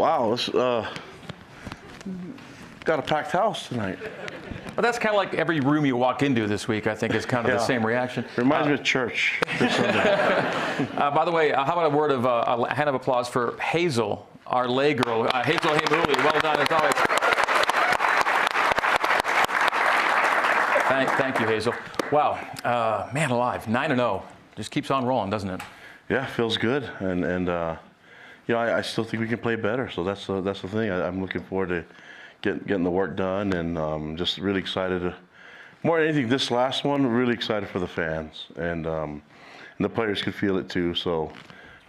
Wow, this, got a packed house tonight. But that's kind of like every room you walk into this week, I think, is kind of the same reaction. Reminds me of church this Sunday. By the way, how about a word of a hand of applause for Hazel, our lay girl. Hazel Hamuli, well done as always. Thank you, Hazel. Wow, man alive, 9-0. Just keeps on rolling, doesn't it? Yeah, feels good, and you know, I still think we can play better. So that's the thing. I'm looking forward to getting the work done, and just really excited to, more than anything, this last one, really excited for the fans, and the players could feel it too. So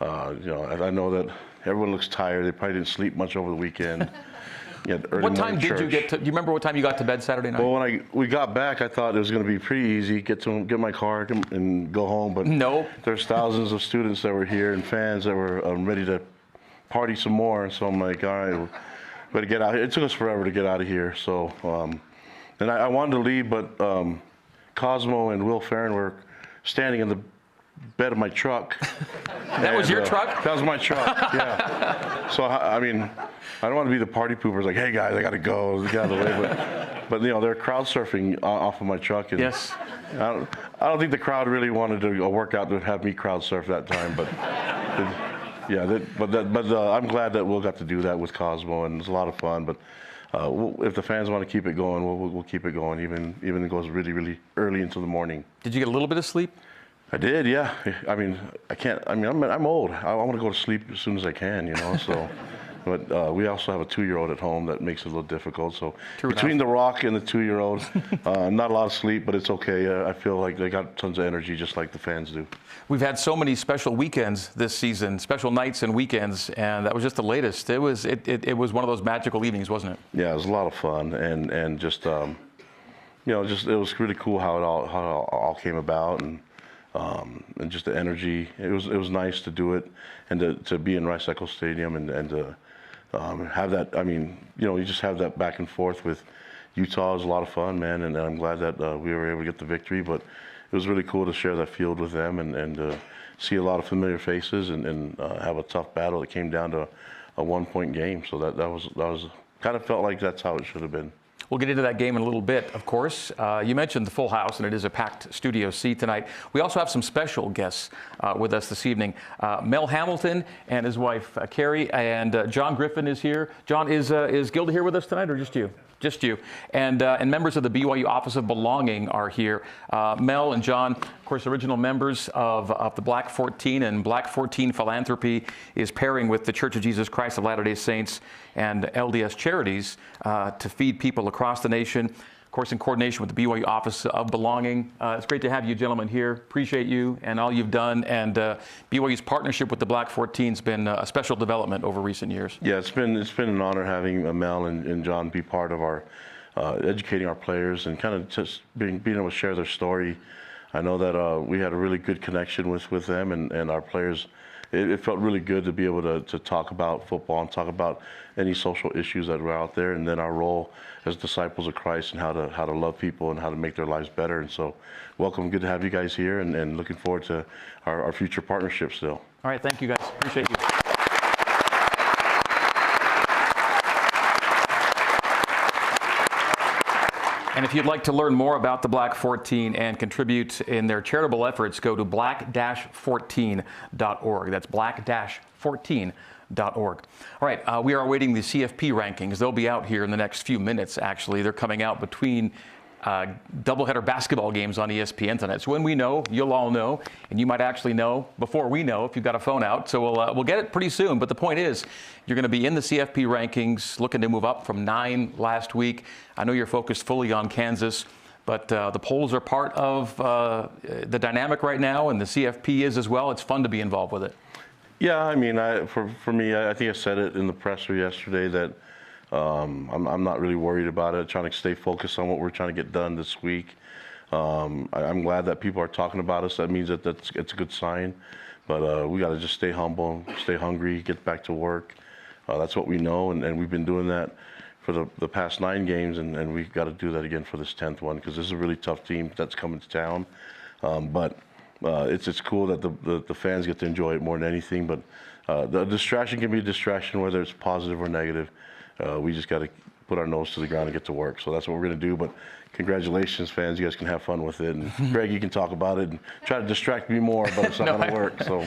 you know, I know that everyone looks tired. They probably didn't sleep much over the weekend. What time did you get to? Do you remember what time you got to bed Saturday night? Well, when we got back, I thought it was going to be pretty easy. Get my car and go home. But nope. There's thousands of students that were here and fans that were ready to party some more. So I'm like, all right, better get out here. It took us forever to get out of here. So, and I wanted to leave, but Cosmo and Will Farron were standing in the bed of my truck. That was your truck? That was my truck, yeah. So, I mean, I don't want to be the party poopers like, hey guys, I got to go, get out of the way. But you know, they're crowd surfing off of my truck. And yes. I don't think the crowd really wanted to work out to have me crowd surf that time. But I'm glad that Will got to do that with Cosmo, and it's a lot of fun. But if the fans want to keep it going, we'll keep it going, even if it goes really, really early into the morning. Did you get a little bit of sleep? I did, yeah. I mean, I can't. I mean, I'm old. I want to go to sleep as soon as I can, you know. So, but we also have a 2-year-old at home that makes it a little difficult. So between the rock and the 2-year-old, not a lot of sleep, but it's okay. I feel like they got tons of energy, just like the fans do. We've had so many special weekends this season, special nights and weekends, and that was just the latest. It was one of those magical evenings, wasn't it? Yeah, it was a lot of fun, and just you know, just it was really cool how it all came about, and just the energy. It was nice to do it, and to be in Rice Eccles Stadium, and to have that. I mean, you know, you just have that back and forth with Utah. It was a lot of fun, man, and I'm glad that we were able to get the victory. But it was really cool to share that field with them, and see a lot of familiar faces, and have a tough battle that came down to a 1-point game. So that was kind of felt like that's how it should have been. We'll get into that game in a little bit, of course. You mentioned the full house, and it is a packed studio seat tonight. We also have some special guests with us this evening. Mel Hamilton and his wife, Carrie, and John Griffin is here. John, is Gilda here with us tonight, or just you? Just you. And members of the BYU Office of Belonging are here. Mel and John, of course, original members of the Black 14, and Black 14 Philanthropy is pairing with the Church of Jesus Christ of Latter-day Saints and LDS Charities to feed people across the nation. Of course, in coordination with the BYU Office of Belonging. It's great to have you gentlemen here. Appreciate you and all you've done. And BYU's partnership with the Black 14 has been a special development over recent years. Yeah, it's been an honor having Mel and John be part of our educating our players, and kind of just being able to share their story. I know that we had a really good connection with them and our players. It felt really good to be able to talk about football and talk about any social issues that were out there, and then our role as disciples of Christ, and how to love people and how to make their lives better. And so, welcome, good to have you guys here, and looking forward to our future partnership still. All right, thank you guys, appreciate you. And if you'd like to learn more about the Black 14 and contribute in their charitable efforts, go to black-14.org. That's black-14.org. All right, we are awaiting the CFP rankings. They'll be out here in the next few minutes, actually. They're coming out between doubleheader basketball games on ESPN tonight. So when we know, you'll all know, and you might actually know before we know if you've got a phone out. So we'll get it pretty soon. But the point is, you're going to be in the CFP rankings, looking to move up from 9 last week. I know you're focused fully on Kansas, but the polls are part of the dynamic right now, and the CFP is as well. It's fun to be involved with it. Yeah, I mean, for me, I think I said it in the presser yesterday that I'm not really worried about it, trying to stay focused on what we're trying to get done this week. I'm glad that people are talking about us. That means that it's a good sign. But we got to just stay humble, stay hungry, get back to work. That's what we know, and we've been doing that for the past 9 games, and we've got to do that again for this 10th one, because this is a really tough team that's coming to town. But it's cool that the fans get to enjoy it more than anything. But the distraction can be a distraction, whether it's positive or negative. We just got to put our nose to the ground and get to work. So that's what we're going to do. But congratulations, fans. You guys can have fun with it. And Greg, you can talk about it and try to distract me more, but it's not going to work. So,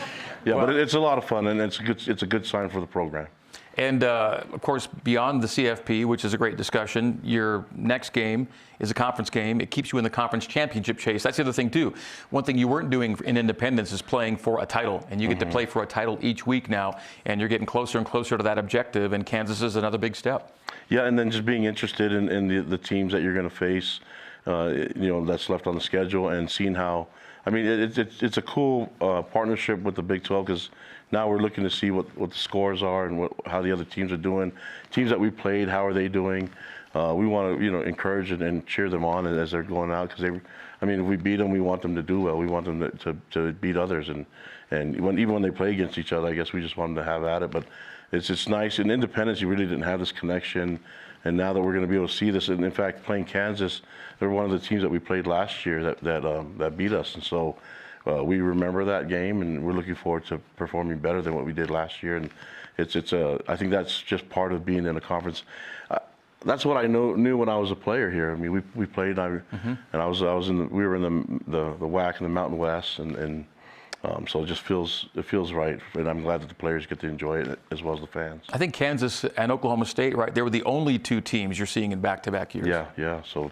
yeah, well, but it's a lot of fun, and it's a good sign for the program. And, of course, beyond the CFP, which is a great discussion, your next game is a conference game. It keeps you in the conference championship chase. That's the other thing, too. One thing you weren't doing in Independence is playing for a title. And you get to play for a title each week now, and you're getting closer and closer to that objective, and Kansas is another big step. Yeah, and then just being interested in the teams that you're going to face, that's left on the schedule, and seeing how, I mean, it's a cool partnership with the Big 12, because now we're looking to see what the scores are and how the other teams are doing. Teams that we played, how are they doing? We want to, encourage and cheer them on as they're going out, because if we beat them, we want them to do well. We want them to beat others, and even when they play against each other, I guess we just want them to have at it. But it's nice. In Independence, you really didn't have this connection, and now that we're going to be able to see this, and in fact, playing Kansas, they're one of the teams that we played last year that beat us, and so. We remember that game, and we're looking forward to performing better than what we did last year. And I think that's just part of being in a conference. That's what I knew when I was a player here. I mean, we played, and we were in the WAC in the Mountain West, and so it feels right, and I'm glad that the players get to enjoy it as well as the fans. I think Kansas and Oklahoma State, right? They were the only two teams you're seeing in back-to-back years. Yeah. So.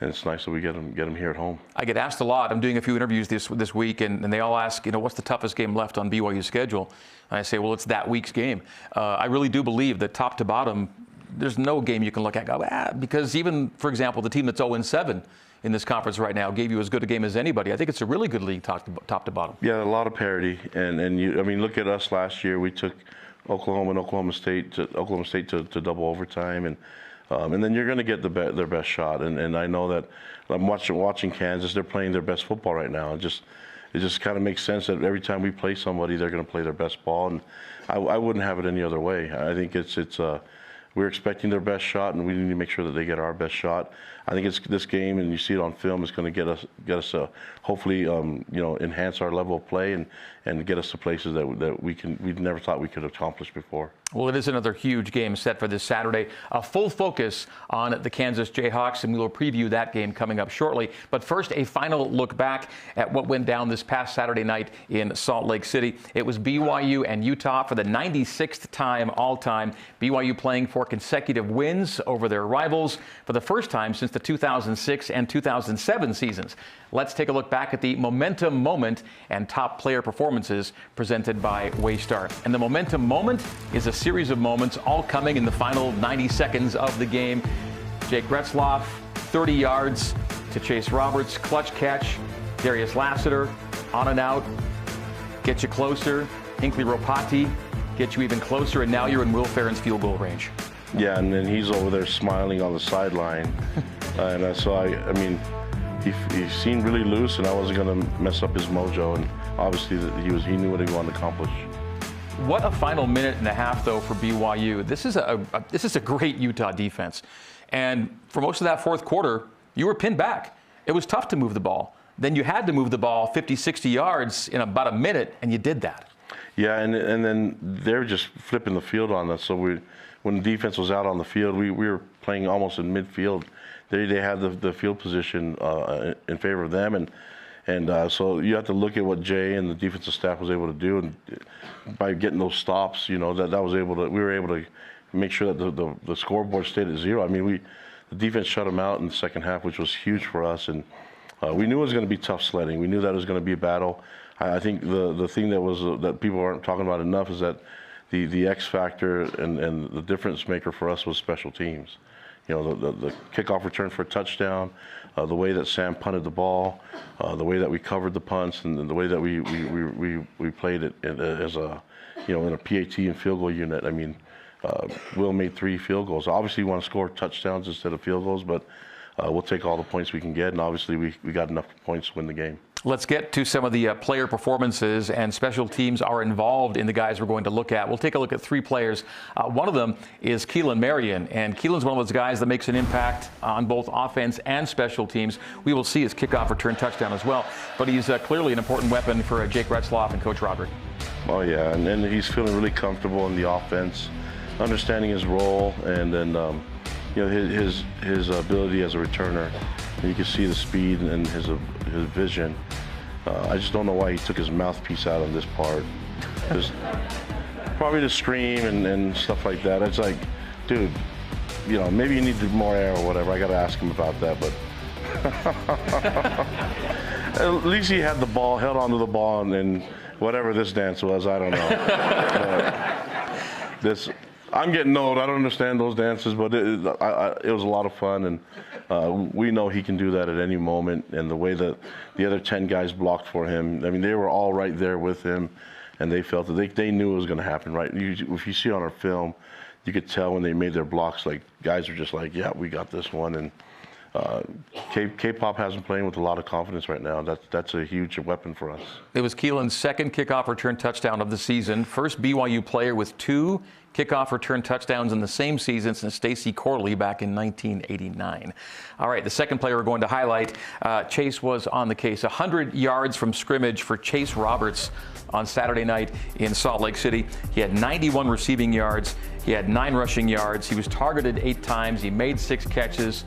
And it's nice that we get them here at home. I get asked a lot. I'm doing a few interviews this week, and they all ask, what's the toughest game left on BYU's schedule? And I say, well, it's that week's game. I really do believe that top to bottom, there's no game you can look at and go, because even, for example, the team that's 0-7 in this conference right now gave you as good a game as anybody. I think it's a really good league top to bottom. Yeah, a lot of parity. And look at us last year. We took Oklahoma State to double overtime, and then you're going to get their best shot. And I know that I'm watching Kansas. They're playing their best football right now. It just kind of makes sense that every time we play somebody, they're going to play their best ball. And I wouldn't have it any other way. I think we're expecting their best shot, and we need to make sure that they get our best shot. I think it's this game, and you see it on film, is going to get us hopefully enhance our level of play and get us to places that we never thought we could accomplish before. Well, it is another huge game set for this Saturday. A full focus on the Kansas Jayhawks, and we will preview that game coming up shortly. But first, a final look back at what went down this past Saturday night in Salt Lake City. It was BYU and Utah for the 96th time all-time. BYU playing for consecutive wins over their rivals for the first time since the 2006 and 2007 seasons. Let's take a look back at the momentum moment and top player performances presented by Waystar. And the momentum moment is a series of moments all coming in the final 90 seconds of the game. Jake Retzloff, 30 yards to Chase Roberts, clutch catch. Darius Lassiter, on and out, get you closer. Hinkley Ropati, get you even closer, and now you're in Will Ferrand's field goal range. Yeah, and then he's over there smiling on the sideline. He seemed really loose, and I wasn't going to mess up his mojo. And obviously, he knew what he wanted to accomplish. What a final minute and a half, though, for BYU. This is a great Utah defense, and for most of that fourth quarter, you were pinned back. It was tough to move the ball. Then you had to move the ball 50, 60 yards in about a minute, and you did that. Yeah, and then they're just flipping the field on us. So when the defense was out on the field, we were playing almost in midfield. They had the field position in favor of them, and so you have to look at what Jay and the defensive staff was able to do, and by getting those stops, we were able to make sure that the scoreboard stayed at 0. I mean, the defense shut them out in the second half, which was huge for us, and we knew it was going to be tough sledding. We knew that it was going to be a battle. I think the thing that people aren't talking about enough is that the X factor and the difference maker for us was special teams. The kickoff return for a touchdown, the way that Sam punted the ball, the way that we covered the punts, and the way that we played it as in a PAT and field goal unit. I mean, Will made 3 field goals. Obviously, you want to score touchdowns instead of field goals, but we'll take all the points we can get, and obviously we got enough points to win the game. Let's get to some of the player performances, and special teams are involved in the guys we're going to look at. We'll take a look at 3 players. One of them is Keelan Marion, and Keelan's one of those guys that makes an impact on both offense and special teams. We will see his kickoff return touchdown as well, but he's clearly an important weapon for Jake Retzloff and Coach Roderick. Oh yeah, and he's feeling really comfortable in the offense, understanding his role, and then his ability as a returner. And you can see the speed and his vision. I just don't know why he took his mouthpiece out on this part. Just probably to scream and stuff like that. It's like, dude, maybe you need more air or whatever. I got to ask him about that, but at least he had the ball, held onto the ball, and whatever this dance was, I don't know. I'm getting old. I don't understand those dances, but it was a lot of fun, and we know he can do that at any moment. And the way that the other 10 guys blocked for him, I mean, they were all right there with him, and they felt that they knew it was going to happen, right? If you see on our film, you could tell when they made their blocks, like, guys are just like, yeah, we got this one. And K-Pop has been playing with a lot of confidence right now. That's a huge weapon for us. It was Keelan's second kickoff return touchdown of the season. First BYU player with 2 kickoff return touchdowns in the same season since Stacy Corley back in 1989. All right, the second player we're going to highlight, Chase was on the case. 100 yards from scrimmage for Chase Roberts on Saturday night in Salt Lake City. He had 91 receiving yards. He had 9 rushing yards. He was targeted 8 times. He made 6 catches,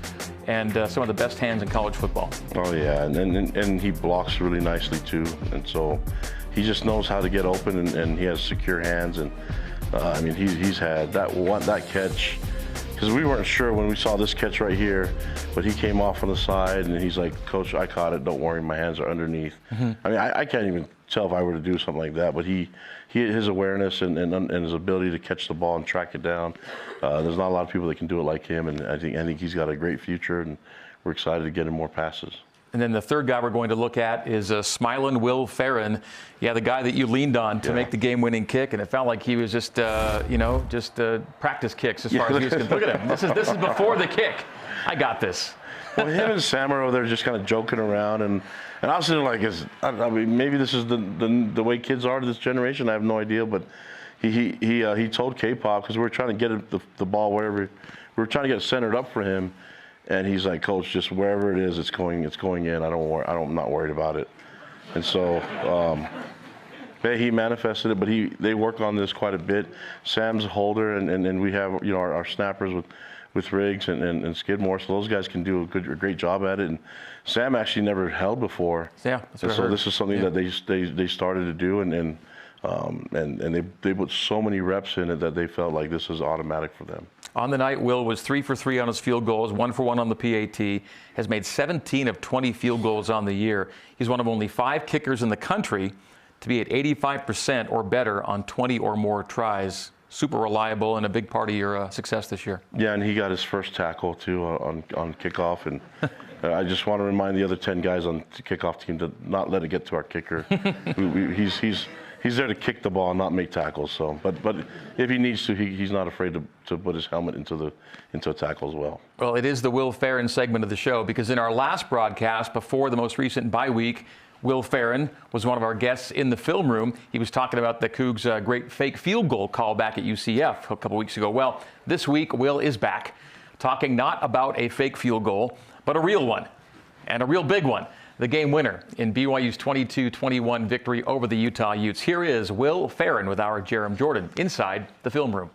and some of the best hands in college football. Oh yeah, and he blocks really nicely too. And so he just knows how to get open, and he has secure hands. And I mean, he's had that catch, because we weren't sure when we saw this catch right here, but he came off on the side, and he's like, Coach, I caught it. Don't worry, my hands are underneath. Mm-hmm. I mean, I can't even tell if I were to do something like that, but his awareness and his ability to catch the ball and track it down. There's not a lot of people that can do it like him, and I think he's got a great future, and we're excited to get him more passes. And then the third guy we're going to look at is Smilin' Will Farron. Yeah, the guy that you leaned on to make the game-winning kick, and it felt like he was just practice kicks as far as he was concerned. Look at him. This is before the kick. I got this. Well, him and Sam are over there just kind of joking around, and I was sitting like, I mean, maybe this is the way kids are to this generation. I have no idea, but he told K-Pop, because we were trying to get the ball wherever, we were trying to get it centered up for him. And he's like, Coach, just wherever it is, it's going in. I'm not worried about it. And so he manifested it, but they work on this quite a bit. Sam's a holder, and we have our snappers with Riggs and Skidmore, so those guys can do a great job at it. And Sam actually never held before. Yeah, that's what I heard. This is something that they started to do, and they put so many reps in it that they felt like this was automatic for them. On the night, Will was 3 for 3 on his field goals, 1 for 1 on the PAT, has made 17 of 20 field goals on the year. He's one of only 5 kickers in the country to be at 85% or better on 20 or more tries. Super reliable and a big part of your success this year. Yeah, and he got his first tackle too on kickoff, and I just want to remind the other 10 guys on the kickoff team to not let it get to our kicker. He's there to kick the ball and not make tackles. So, but if he needs to, he's not afraid to put his helmet into a tackle as well. Well, it is the Will Farron segment of the show, because in our last broadcast before the most recent bye week, Will Farron was one of our guests in the film room. He was talking about the Cougs' great fake field goal call back at UCF a couple weeks ago. Well, this week, Will is back, talking not about a fake field goal, but a real one, and a real big one. The game winner in BYU's 22-21 victory over the Utah Utes. Here is Will Farron with our Jerem Jordan inside the film room.